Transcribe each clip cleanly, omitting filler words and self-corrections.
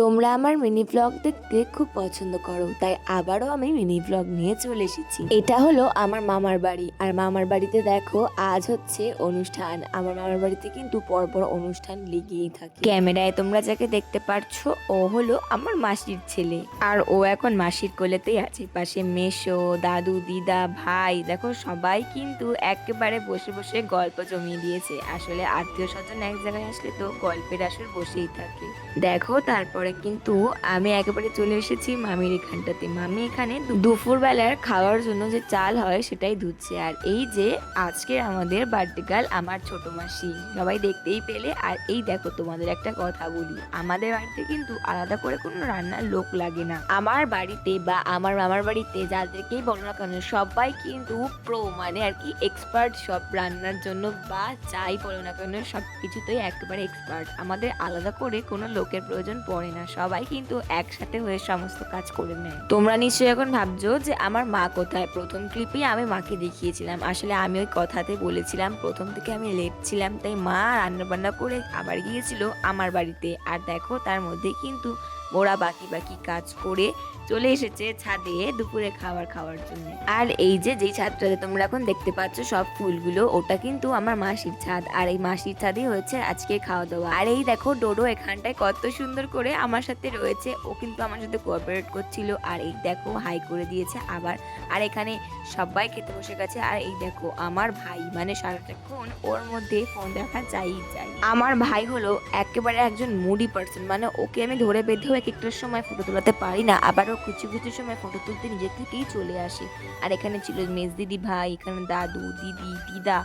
তোমরা আমার mini blog দেখতে খুব পছন্দ করো, তাই আবারও আমি মিনি ব্লগ নিয়ে চলে এসেছি। এটা হলো আমার মামার বাড়ি, আর মামার বাড়িতে দেখো আজ হচ্ছে অনুষ্ঠান। আমার মামার বাড়িতে কিন্তু পরপর অনুষ্ঠান লেগেই থাকে। ক্যামেরায় তোমরা যাকে দেখতে পারছো ও হলো আমার মাসির ছেলে, আর ও এখন মাসির কোলেতেই আছে। পাশে মেসো, দাদু, দিদা, ভাই, দেখো সবাই কিন্তু একেবারে বসে বসে গল্প জমিয়ে দিয়েছে। আসলে আত্মীয় স্বজন এক জায়গায় আসলে তো গল্পের আসর বসেই থাকে। দেখো তারপরে কিন্তু আমি একেবারে চলে এসেছি মামির এখানটাতে। মামি এখানে দুপুর বেলার খাওয়ার জন্য যে চাল হয় সেটাই ধুচ্ছে। আর এই যে আজকে আমাদের বার্থডে গার্ল আমার ছোট মাসি, সবাই দেখতেই পেলে। আর এই দেখো তোমাদের একটা কথা বলি, আমাদের বাড়িতে কিন্তু আলাদা করে কোনো রান্নার লোক লাগে না। আমার বাড়িতে বা আমার মামার বাড়িতে যাদেরকেই বলো না কেন, সবাই কিন্তু প্রো, মানে আর কি এক্সপার্ট সব রান্নার জন্য, বা যাই বলো না কেন সব কিছুতেই একেবারে এক্সপার্ট। আমাদের আলাদা করে কোনো লোকের প্রয়োজন পড়ে না, সবাই কিন্তু একসাথে হয়ে সমস্ত কাজ করে নেয়। তোমরা নিশ্চয়ই এখন ভাবছো যে আমার মা কোথায়। প্রথম ক্লিপেই আমি মাকে দেখিয়েছিলাম। আসলে আমি ওই কথাতে বলেছিলাম প্রথম থেকে আমি লেট ছিলাম, তাই মা রান্না বান্না করে আবার গিয়েছিল আমার বাড়িতে। আর দেখো তার মধ্যে কিন্তু ওরা বাকি বাকি কাজ করে চলে এসেছে ছাদে দুপুরে খাওয়ার জন্য। আর এই যে যেই ছাদটাতে তোমরা এখন দেখতে পাচ্ছ সব ফুলগুলো, ওটা কিন্তু আমার মাসির ছাদ। আর এই মাসির ছাদই হচ্ছে আজকে খাওয়া দাওয়া। আর এই দেখো ডোডো এখানটায় কত সুন্দর করে আমার সাথে রয়েছে, ও কিন্তু আমার সাথে কোঅপারেট করছিল। আর এই দেখো হাই করে দিয়েছে আবার। আর এখানে সবাই খেতে বসে গেছে। আর এই দেখো আমার ভাই, মানে সারাটাক্ষণ ওর মধ্যে ফোন দেখা যাই। আমার ভাই হলো একেবারে একজন মুডি পার্সন, মানে ওকে আমি ধরে বেঁধেও এক একটার সময় ফটো তোলাতে পারি না, আবার ও কিছু কিছু সময় ফটো তুলতে নিজে থেকেই চলে আসে। আর এখানে ছিল মেজ দিদি ভাই, এখানে দাদু, দিদি, দিদা,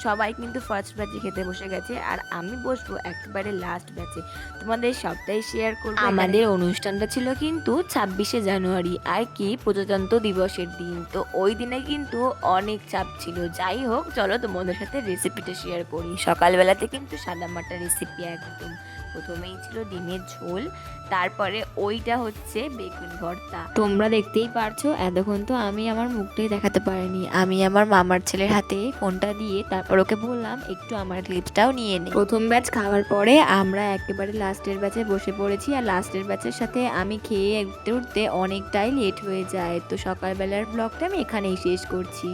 সবাই কিন্তু ফার্স্ট ব্যাচে খেতে বসে গেছে। আর আমি বসবো একেবারে লাস্ট ব্যাচে। তোমাদের সবটাই শেয়ার করবো। আমাদের অনুষ্ঠানটা ছিল কিন্তু 26শে জানুয়ারি, আর কি প্রজাতন্ত্র দিবসের দিন। তো ওই দিনে কিন্তু অনেক চাপ ছিল। যাই হোক, চলো তোমাদের সাথে রেসিপিটা শেয়ার করি। সকালবেলাতে কিন্তু সাদামাটা রেসিপি একদম। প্রথমেই ছিল ডিমের ঝোল, তারপরে ওইটা হচ্ছে বেগুন ভর্তা। তোমরা দেখতেই পারছো এতক্ষণ তো আমি আমার মুখটাই দেখাতে পারিনি। আমি আমার মামার ছেলের হাতে ফোনটা দিয়ে তারপর ওকে বললাম একটু আমার ক্লিপসটাও নিয়ে নে। প্রথম ব্যাচ খাওয়ার পরে আমরা একেবারে লাস্টের ব্যাচে বসে পড়েছি। আর লাস্টের ব্যাচের সাথে আমি খেয়ে উঠতে উঠতে অনেকটাই লেট হয়ে যায়। তো সকালবেলার ব্লগটা আমি এখানেই শেষ করছি।